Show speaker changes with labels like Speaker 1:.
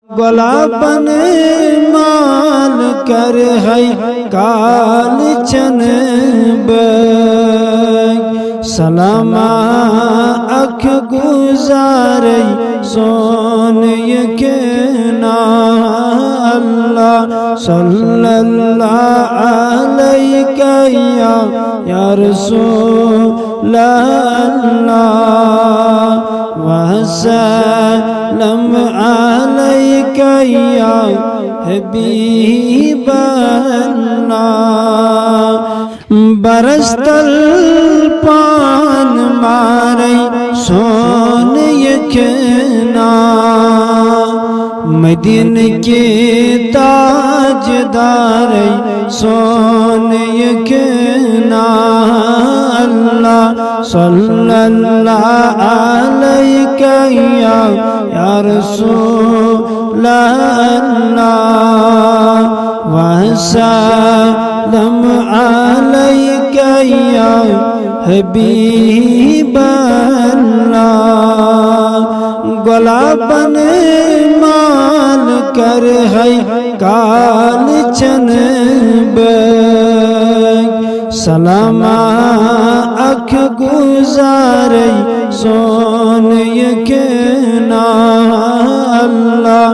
Speaker 1: गुलाबन माल कर है काल चन सलामा अख गुजार सोन के ना अल्लाह सल्लल्लाहु अलैहि या रसूल अल्लाह वसल्लम अलैका या हबीब अल्लाह बरस्तल पान मारे सोन यकना मदीन के ताजदार सोन यकना अल्लाह सल्लल्लाहु अलैका या रसूल अल्लाह वसल्लम अलैका या हबीब अल्लाह गुलाबन माल कर है काल चन सलामा अख गुजार सोन के ना अल्लाह